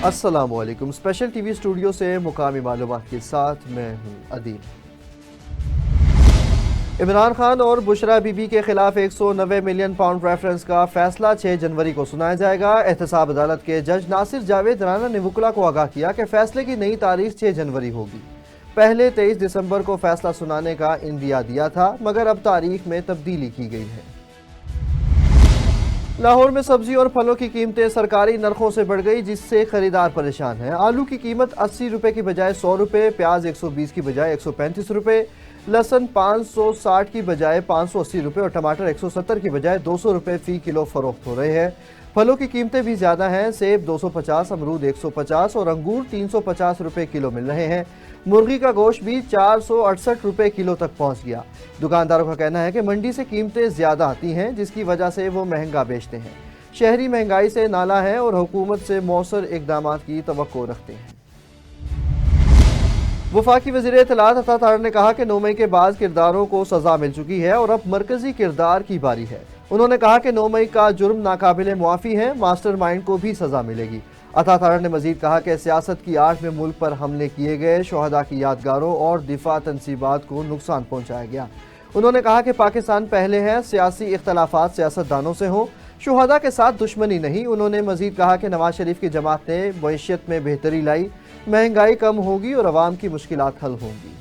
السلام علیکم۔ Special T V studio سے مقامی معلومات کے ساتھ میں ہوں عدیم۔ عمران خان اور بشرا بی بی کے خلاف 190 ملین پاؤنڈ ریفرنس کا فیصلہ 6 جنوری کو سنایا جائے گا۔ احتساب عدالت کے جج ناصر جاوید رانا نے وکلا کو آگاہ کیا کہ فیصلے کی نئی تاریخ 6 جنوری ہوگی۔ پہلے 23 دسمبر کو فیصلہ سنانے کا اندیا دیا تھا، مگر اب تاریخ میں تبدیلی کی گئی ہے۔ لاہور میں سبزی اور پھلوں کی قیمتیں سرکاری نرخوں سے بڑھ گئی، جس سے خریدار پریشان ہیں۔ آلو کی قیمت 80 روپے کی بجائے 100 روپے، پیاز 120 کی بجائے 135 روپے، لہسن 560 کی بجائے 580 روپے اور ٹماٹر 170 کی بجائے 200 روپے فی کلو فروخت ہو رہے ہیں۔ پھلوں کی قیمتیں بھی زیادہ ہیں، سیب 250، امرود 150 اور انگور 350 روپے کلو مل رہے ہیں۔ مرغی کا گوشت بھی 468 روپے کلو تک پہنچ گیا۔ دکانداروں کا کہنا ہے کہ منڈی سے قیمتیں زیادہ آتی ہیں، جس کی وجہ سے وہ مہنگا بیچتے ہیں۔ شہری مہنگائی سے نالاں ہیں اور حکومت سے مؤثر اقدامات کی توقع رکھتے ہیں۔ وفاقی وزیر اطلاعات عطا طاہر نے کہا کہ 9 مئی کے بعد کرداروں کو سزا مل چکی ہے اور اب مرکزی کردار کی باری ہے۔ انہوں نے کہا کہ 9 مئی کا جرم ناقابل معافی ہے، ماسٹر مائنڈ کو بھی سزا ملے گی۔ عطا طاہر نے مزید کہا کہ سیاست کی آڑ میں ملک پر حملے کیے گئے، شہداء کی یادگاروں اور دفاع تنصیبات کو نقصان پہنچایا گیا۔ انہوں نے کہا کہ پاکستان پہلے ہے، سیاسی اختلافات سیاستدانوں سے ہوں، شہداء کے ساتھ دشمنی نہیں۔ انہوں نے مزید کہا کہ نواز شریف کی جماعت نے معیشت میں بہتری لائی، مہنگائی کم ہوگی اور عوام کی مشکلات حل ہوں گی۔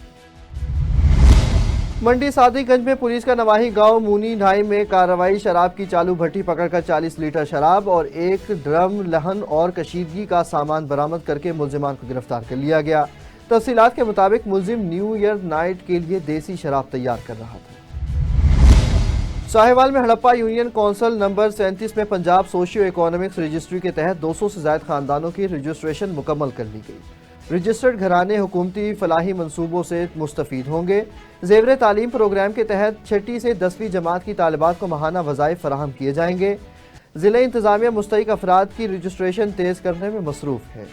منڈی صادق گنج میں پولیس کا نواحی گاؤں مونی ڈھائی میں کارروائی۔ شراب کی چالو بھٹی پکڑ کر 40 لیٹر شراب اور 1 ڈرم لہن اور کشیدگی کا سامان برآمد کر کے ملزمان کو گرفتار کر لیا گیا۔ تفصیلات کے مطابق ملزم نیو ایئر نائٹ کے لیے دیسی شراب تیار کر رہا تھا۔ ساہیوال میں ہڑپا یونین کونسل نمبر 37 میں پنجاب سوشیو اکونامکس رجسٹری کے تحت 200 سے زائد خاندانوں کی رجسٹریشن مکمل کر لی گئی۔ رجسٹرڈ گھرانے حکومتی فلاحی منصوبوں سے مستفید ہوں گے۔ زیور تعلیم پروگرام کے تحت 6 سے 10ویں جماعت کی طالبات کو ماہانہ وظائف فراہم کیے جائیں گے۔ ضلع انتظامیہ مستحق افراد کی رجسٹریشن تیز کرنے میں مصروف ہے۔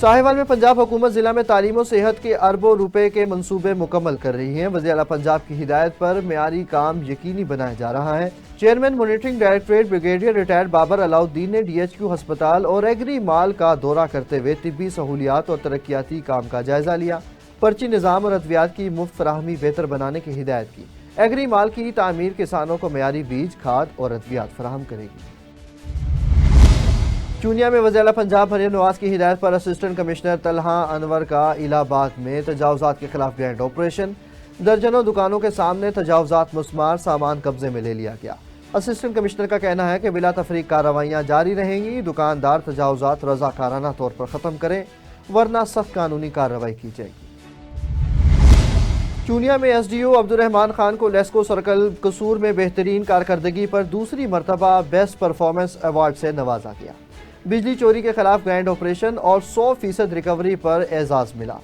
ساہیوال میں پنجاب حکومت ضلع میں تعلیم و صحت کے اربوں روپے کے منصوبے مکمل کر رہی ہے۔ وزیر اعلیٰ پنجاب کی ہدایت پر معیاری کام یقینی بنایا جا رہا ہے۔ Chairman monitoring directorate brigadier retired Babar Alauddin نے ڈی ایچ کیو ہسپتال اور ایگری مال کا دورہ کرتے ہوئے طبی سہولیات اور ترقیاتی کام کا جائزہ لیا۔ پرچی نظام اور ادویات کی مفت فراہمی بہتر بنانے کی ہدایت کی۔ ایگری مال کی تعمیر کسانوں کو معیاری بیج، کھاد اور ادویات فراہم کرے گی۔ چونیا میں وزیر اعلیٰ پنجاب مریم نواز کی ہدایت پر اسسٹنٹ کمشنر طلحہ انور کا الہ آباد میں تجاوزات کے خلاف گرینڈ آپریشن۔ درجنوں دکانوں کے سامنے تجاوزات مسمار، سامان قبضے میں لے لیا گیا۔ اسسٹنٹ کمشنر کا کہنا ہے کہ بلا تفریق کارروائیاں جاری رہیں گی۔ دکاندار تجاوزات رضاکارانہ طور پر ختم کریں، ورنہ سخت قانونی کارروائی کی جائے گی۔ چونیا میں ایس ڈی او عبد الرحمان خان کو لیسکو سرکل قصور میں بہترین کارکردگی پر دوسری مرتبہ بیسٹ پرفارمنس ایوارڈ سے نوازا گیا۔ بجلی چوری کے خلاف گرینڈ آپریشن اور 100% ریکوری پر اعزاز ملا۔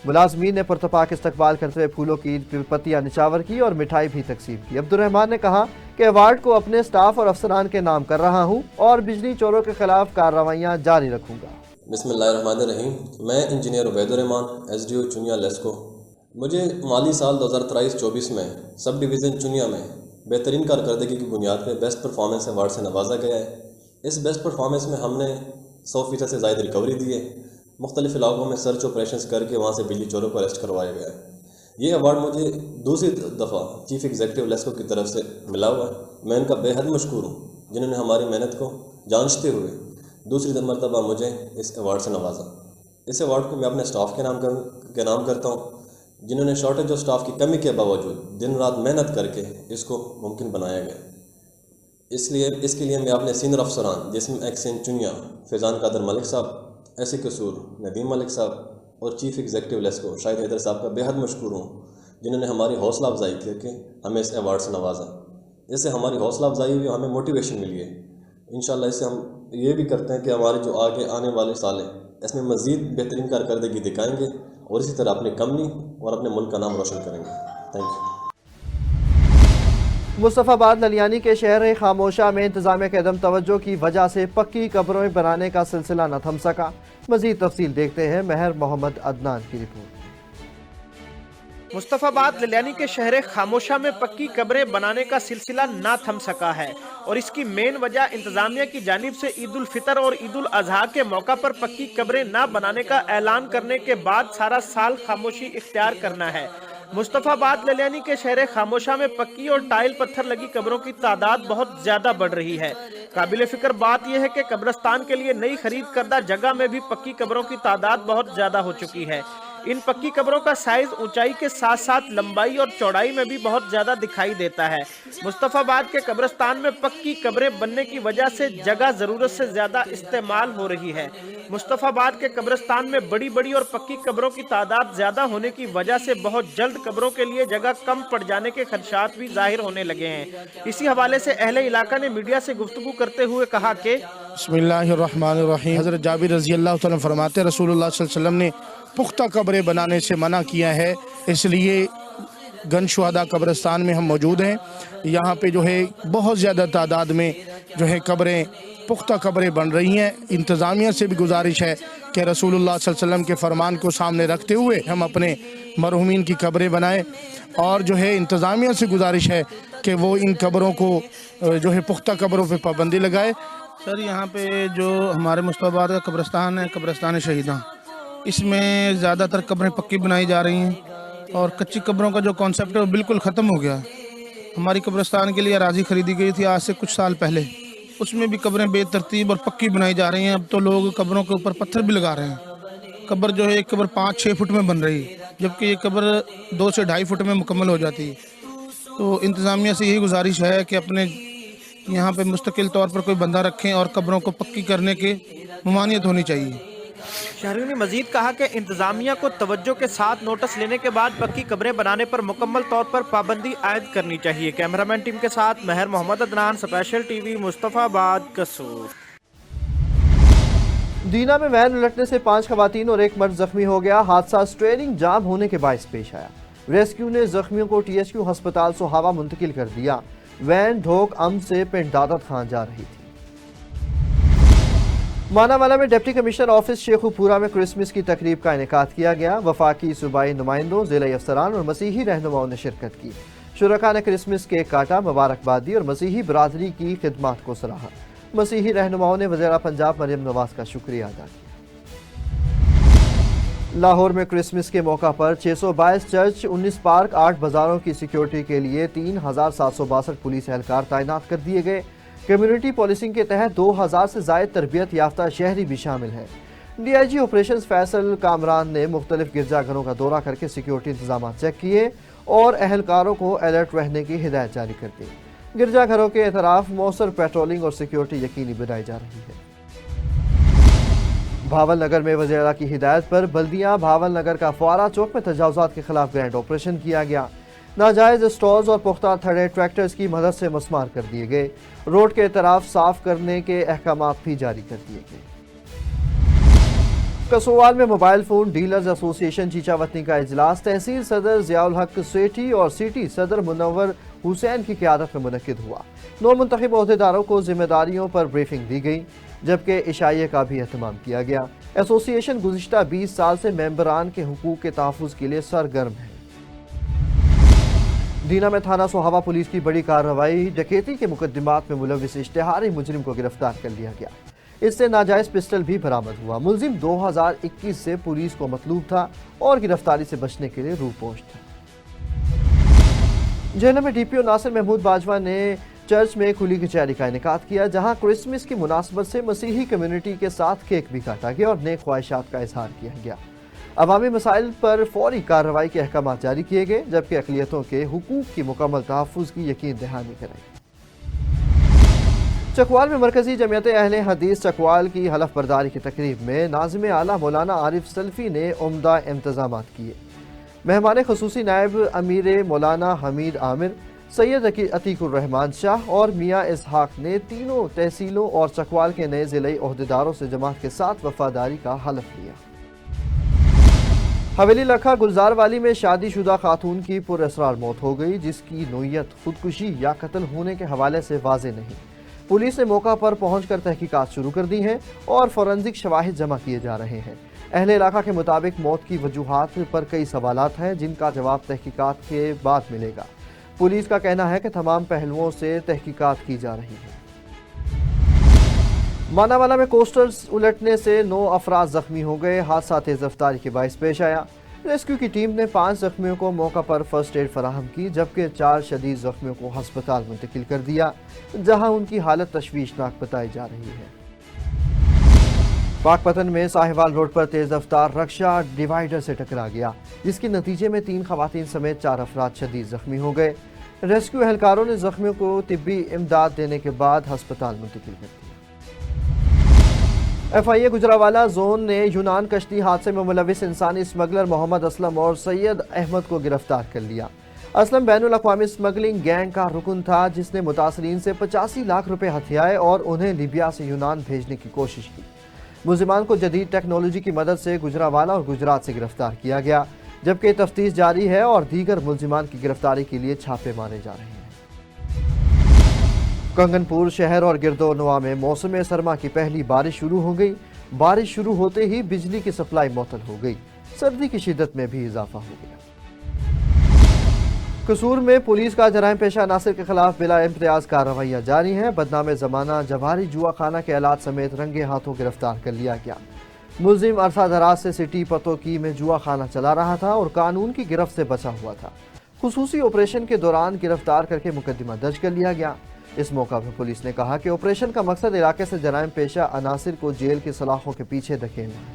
ملازمین نے پرتپاک استقبال کرتے ہوئے پھولوں کی پتیاں نچاور کی اور مٹھائی بھی تقسیم کی۔ عبد الرحمان نے کہا کہ ایوارڈ کو اپنے سٹاف اور افسران کے نام کر رہا ہوں اور بجلی چوروں کے خلاف کارروائیاں جاری رکھوں گا۔ بسم اللہ الرحمن الرحیم۔ میں انجینئر عبید الرحمان، ایس ڈی او چونیا لیسکو۔ مجھے مالی سال 2023-24 میں سب ڈویژن چونیا میں بہترین کارکردگی کی بنیاد پہ بیسٹ پرفارمنس ایوارڈ سے نوازا گیا ہے۔ اس بیسٹ پرفارمنس میں ہم نے 100% سے زائد ریکوری دی ہے۔ مختلف علاقوں میں سرچ آپریشنز کر کے وہاں سے بجلی چوروں کو اریسٹ کروایا گیا ہے۔ یہ ایوارڈ مجھے دوسری دفعہ چیف ایگزیکٹو لیسکو کی طرف سے ملا ہوا ہے۔ میں ان کا بے حد مشکور ہوں، جنہوں نے ہماری محنت کو جانچتے ہوئے دوسری مرتبہ مجھے اس ایوارڈ سے نوازا۔ اس ایوارڈ کو میں اپنے سٹاف کے نام کرتا ہوں، جنہوں نے شارٹیج آف سٹاف کی کمی کے باوجود دن رات محنت کر کے اس کو ممکن بنایا گیا۔ اس کے لیے میں اپنے سینئر افسران جس میں ایکسین چونیا فیضان قادر ملک صاحب، ایس قصور ندیم ملک صاحب اور چیف ایگزیکٹو لیسکو شاہد حیدر صاحب کا بے حد مشکور ہوں، جنہوں نے ہماری حوصلہ افزائی کر کے ہمیں اس ایوارڈ سے نوازا۔ اس سے ہماری حوصلہ افزائی ہوئی، ہمیں موٹیویشن ملی ہے۔ انشاءاللہ اس سے ہم یہ بھی کرتے ہیں کہ ہمارے جو آگے آنے والے سال ہیں اس میں مزید بہترین کارکردگی دکھائیں گے اور اسی طرح اپنی کمپنی اور اپنے ملک کا نام روشن کریں گے۔ Thank you. مصطفیٰ آباد نلیانی کے شہر خاموشہ میں انتظامیہ کے عدم توجہ کی وجہ سے پکی قبریں بنانے کا سلسلہ نہ تھم سکا۔ مزید تفصیل دیکھتے ہیں مہر محمد عدنان کی رپورٹ۔ मुस्तफाबाद ललियानी के शहर खामोशा में पक्की कब्रें बनाने का सिलसिला ना थम सका है और इसकी मेन वजह इंतजामिया की जानिब से ईद उल फितर और ईद उल अजहा के मौका पर पक्की कब्रें ना बनाने का ऐलान करने के बाद सारा साल खामोशी इख्तियार करना है। मुस्तफाबाद ललियानी के शहर खामोशा में पक्की और टाइल पत्थर लगी कब्रों की तादाद बहुत ज्यादा बढ़ रही है। काबिल फिक्र बात यह है कि कब्रिस्तान के लिए नई खरीद करदा जगह में भी पक्की कब्रों की तादाद बहुत ज्यादा हो चुकी है। इन पक्की कब्रों का साइज ऊंचाई के साथ साथ लंबाई और चौड़ाई में भी बहुत ज्यादा दिखाई देता है। मुस्तफाबाद के कब्रिस्तान में पक्की कब्रें बनने की वजह से जगह जरूरत से ज्यादा इस्तेमाल हो रही है। मुस्तफाबाद के कब्रिस्तान में बड़ी बड़ी और पक्की कब्रों की तादाद ज्यादा होने की वजह से बहुत जल्द कब्रों के लिए जगह कम पड़ जाने के खदशात भी जाहिर होने लगे हैं। इसी हवाले से अहले इलाका ने मीडिया से गुफ्तगू करते हुए कहा कि बिस्मिल्लाहिर्रहमानिर्रहीम। हज़रत जाबिर रज़ी अल्लाह तआला फरमाते हैं रसूलुल्लाह सल्लल्लाहु अलैहि वसल्लम ने पुख्ता कब्रें बनाने से मना किया है, इसलिए गन शुहदा कब्रिस्तान में हम मौजूद हैं। यहाँ पे जो है बहुत ज़्यादा तादाद में जो है कब्रें पुख्ता कब्रें बन रही हैं। इंतज़ामिया से भी गुजारिश है कि रसूलुल्लाह सल्लल्लाहु अलैहि वसल्लम के फरमान को सामने रखते हुए हम अपने मरहुमीन की कब्रें बनाएं और जो है इंतज़ामिया से गुजारिश है कि वो इन कब्रों को जो है पुख्ता कब्रों पर पाबंदी लगाए। सर यहाँ पे जो हमारे मुस्तफाबाद का कब्रिस्तान है, कब्रिस्तान शहीदां, इसमें ज़्यादातर कब्रें पक्की बनाई जा रही हैं और कच्ची कब्रों का जो कॉन्सेप्ट है वो बिल्कुल ख़त्म हो गया। हमारी कब्रिस्तान के लिए अराज़ी ख़रीदी गई थी आज से कुछ साल पहले, उसमें भी कब्रें बेतरतीब और पक्की बनाई जा रही हैं। अब तो लोग कब्रों के ऊपर पत्थर भी लगा रहे हैं। कब्र जो है एक कब्र 5-6 फुट में बन रही है, जबकि ये कब्र 2 से 2.5 फुट में मुकम्मल हो जाती है। तो इंतज़ामिया से यही गुजारिश है कि अपने यहाँ पे मुस्तकिल तौर पर कोई बंदा रखें और कब्रों को पक्की करने की ममानियत होनी चाहिए। शहरियों ने मजीद कहा कि इंतजामिया को तवज्जो के साथ नोटिस लेने के बाद पक्की कब्रें बनाने पर मुकम्मल तौर पर पाबंदी आयद करनी चाहिए। कैमरामैन टीम के साथ महर मोहम्मद अदनान, स्पेशल टीवी, मुस्तफाबाद, कसूर। दीना में वैन उलटने से 5 खवातीन और 1 मर्द जख्मी हो गया। हादसा स्टीयरिंग जाम होने के बायस पेश आया। रेस्क्यू ने जख्मियों को THQ अस्पताल सोहावा मुंतकिल कर दिया। वैन ढोक अम से पिंड दादत खान जा रही थी। मानावाला में डिप्टी कमिश्नर ऑफिस शेखुपुरा में क्रिसमस की तकरीब का इनेकाद किया गया। वफाकी सूबाई नुमाइंदों, जिला अफसरान और मसीही रहनुमाओं ने शिरकत की। शुरका ने क्रिसमस केक काटा, मुबारकबाद दी और मसीही बरादरी की खिदमत को सराहा। मसीही रहनुमाओं ने वज़ीर पंजाब मरियम नवाज का शुक्रिया अदा किया। लाहौर में क्रिसमस के मौका पर 622 चर्च, 19 पार्क, 8 बाजारों की सिक्योरिटी के लिए 3762 पुलिस एहलकार तैनात कर दिए गए। कम्युनिटी पॉलिसिंग के तहत 2000 से ज़ायद तरबियत याफ्ता शहरी भी शामिल हैं। DIG ऑपरेशंस फैसल कामरान ने मुख्तलिफ गिरजाघरों का दौरा करके सिक्योरिटी इंतजाम चेक किए और एहलकारों को अलर्ट रहने की हिदायत जारी कर दी। गिरजाघरों के एतराफ मौसर पेट्रोलिंग और सिक्योरिटी यकीनी बनाई जा रही है। भावल नगर में वज़ीर आला की हिदायत पर बल्दियाँ भावल नगर का फुआरा चौक में तजावुज़ात के खिलाफ ग्रैंड ऑपरेशन किया गया। नाजायज़ स्टॉल्स और पुख्ता थड़े ट्रैक्टर्स की मदद से मस्मार कर दिए गए। रोड के एतराफ साफ करने के अहकामात भी जारी कर दिए गए। कसोवाल में mobile phone dealers association Chichawatni का इजलास तहसील सदर ज़ियाउल हक सेठी और सिटी सदर मुनव्वर हुसैन की क़यादत में मुनक्किद हुआ। नौ मुंतखब ओहदेदारों को जिम्मेदारियों पर ब्रीफिंग दी गई, जबकि इशाइये का भी एहतमाम किया गया। एसोसिएशन गुज़िश्ता 20 साल से मेंबरान के हुकूक के तहफ़्फ़ुज़ के लिए सरगर्म है। दीना में थाना सोहावा पुलिस की बड़ी कार्रवाई, डकैती के मुकदमात में मुलविस इश्तिहारी मुजरिम को गिरफ्तार कर लिया गया। इससे नाजायज़ पिस्टल भी बरामद हुआ। मुलजिम 2021 से पुलिस को मतलूब था और गिरफ्तारी से बचने के लिए रूपोश था। जेहलम में DPO नासिर महमूद बाजवा ने चर्च में खुली कचहरी का इनेकाद किया, जहां क्रिसमस की मुनासबत से मसीही कम्युनिटी के साथ केक भी काटा गया और नेक ख्वाहिशात का इजहार किया गया। अवामी मसाइल पर फौरी कार्रवाई के अहकाम जारी किए गए, जबकि अक़लियतों के हुकूक की मुकम्मल तहफ़्फ़ुज़ की यकीन दहानी कराई। चकवाल में मरकजी जमियत अहले हदीस चकवाल की हलफ बरदारी की तकरीब में नाज़िम आला मौलाना आरिफ सल्फ़ी ने उम्दा इंतज़ामात किए। मेहमान ख़ुसूसी नायब अमीर मौलाना हमीद आमिर, सैयद अतीकुर रहमान शाह और मियाँ इसहाक ने तीनों तहसीलों और चकवाल के नए ज़िले ओहदेदारों से जमात के साथ वफादारी का हलफ लिया। हवेली लखा गुलजार वाली में शादीशुदा खातून की पुरअसरार मौत हो गई, जिसकी नोयत खुदकुशी या कत्ल होने के हवाले से वाज़े नहीं। पुलिस ने मौका पर पहुंचकर तहकीकात शुरू कर दी हैं और फोरेंसिक शवाहिद जमा किए जा रहे हैं। अहले इलाका के मुताबिक मौत की वजूहात पर कई सवालात हैं जिनका जवाब तहकीकात के बाद मिलेगा। पुलिस का कहना है कि तमाम पहलुओं से तहकीकात की जा रही है। मानावाला में कोस्टर्स उलटने से 9 अफराद जख्मी हो गए। हादसा तेज रफ्तारी के बाइस पेश आया। रेस्क्यू की टीम ने 5 जख्मियों को मौका पर फर्स्ट एड फराहम की, जबकि 4 शदीद जख्मियों को हस्पताल मुंतकिल कर दिया, जहां उनकी हालत तशवीशनाक बताई जा रही है। पाकपतन में साहिवाल रोड पर तेज रफ्तार रक्षा डिवाइडर से टकरा गया, जिसके नतीजे में 3 खवातीन समेत 4 अफराद शदीद जख्मी हो गए। रेस्क्यू एहलकारों ने जख्मियों को तिब्बी इमदाद देने के बाद हस्पताल मुंतकिल कर दिया। FIA गुजरावाला जोन ने यूनान कश्ती हादसे में मुलविस इंसानी स्मगलर मोहम्मद असलम और सैयद अहमद को गिरफ्तार कर लिया। असलम बैनुल अक़वामी स्मगलिंग गैंग का रुकन था, जिसने मुतासरीन से 85 लाख रुपए हथियाए और उन्हें लीबिया से यूनान भेजने की कोशिश की। मुलजिमान को जदीद टेक्नोलॉजी की मदद से गुजरावाला और गुजरात से गिरफ्तार किया गया, जबकि तफ्तीश जारी है और दीगर मुलजिमान की गिरफ्तारी के लिए छापे मारे जा रहे हैं। कंगनपुर शहर और गिरदोनवा में मौसम सरमा की पहली बारिश शुरू हो गई। बारिश शुरू होते ही बिजली की सप्लाई मुअत्तल हो गई। सर्दी की शिद्दत में भी इजाफा हो गया। कसूर में पुलिस का जराइम पेशा अनासिर के खिलाफ बिला इम्तियाज कार्रवाइयाँ जारी हैं। बदनामे जमाना जवाहरी जुआ खाना के आलात समेत रंगे हाथों गिरफ्तार कर लिया गया। मुलजिम अरसा दराज से सिटी पतोकी में जुआ खाना चला रहा था और कानून की गिरफ्त से बचा हुआ था। खुसूसी ऑपरेशन के दौरान गिरफ्तार करके मुकदमा दर्ज कर लिया गया। इस मौका पर पुलिस ने कहा कि ऑपरेशन का मकसद इलाके से जराइम पेशा अनासिर को जेल की सलाखों के पीछे धकेलना है।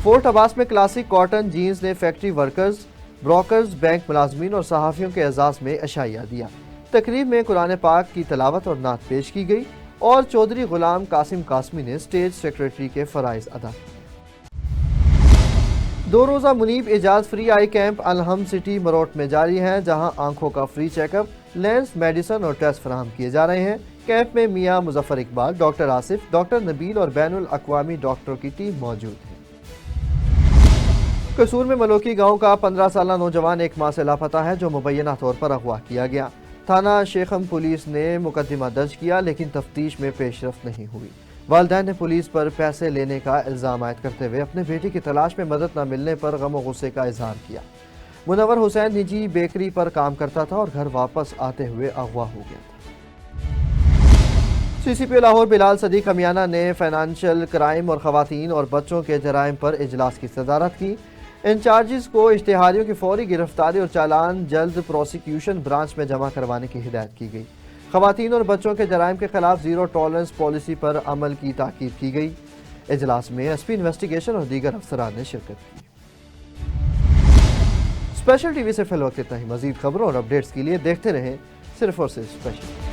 फोर्ट अब्बास में क्लासिक कॉटन जीन्स ने फैक्ट्री वर्कर्स, ब्रोकर्स, बैंक मुलाजमीन और सहाफ़ियों के एजाज में अशाइया दिया। तकरीब में कुरान पाक की तलावत और नात पेश की गई और चौधरी गुलाम कासिम कासमी ने स्टेज सेक्रेटरी के फराइज अदा किए। 2 रोज़ा Muneeb Ejaz free eye camp Alham city Marot में जारी है, जहां आंखों का फ्री चेकअप, लेंस, मेडिसन और टेस्ट फराहम किए जा रहे हैं। कैंप में मियां मुजफ्फर इकबाल, डॉक्टर आसिफ, डॉक्टर नबील और बैनुल अक़वामी डॉक्टरों की टीम मौजूद है। कसूर में मलोकी गांव का 15 साला नौजवान 1 माह से लापता है, जो मुबैना तौर पर अगवा किया गया। थाना शेखम पुलिस ने मुकदमा दर्ज किया, लेकिन तफ्तीश में पेशरफ्त नहीं हुई। वालिदैन ने पुलिस पर पैसे लेने का इल्ज़ाम आयद करते हुए अपने बेटे की तलाश में मदद न मिलने पर गम और गुस्से का इजहार किया। मुनव्वर हुसैन निजी बेकरी पर काम करता था और घर वापस आते हुए अगवा हो गया था। CCP लाहौर बिलाल सदीक अमियाना ने फाइनेंशियल क्राइम और ख़वातीन और बच्चों के जराइम पर इजलास की सदारत की। इंचार्जिस को इश्तिहारियों की फौरी गिरफ्तारी और चालान जल्द प्रोसिक्यूशन ब्रांच में जमा करवाने की हिदायत की गई। ख़वातीन और बच्चों के जराइम के खिलाफ ज़ीरो टॉलरेंस पॉलिसी पर अमल की ताकीद की गई। इजलास में SP इन्वेस्टिगेशन और दीगर अफसरान ने शिरकत की। स्पेशल TV से फिल वक्त इतना ही। मज़ीद खबरों और अपडेट्स के लिए देखते रहें सिर्फ और सिर्फ स्पेशल।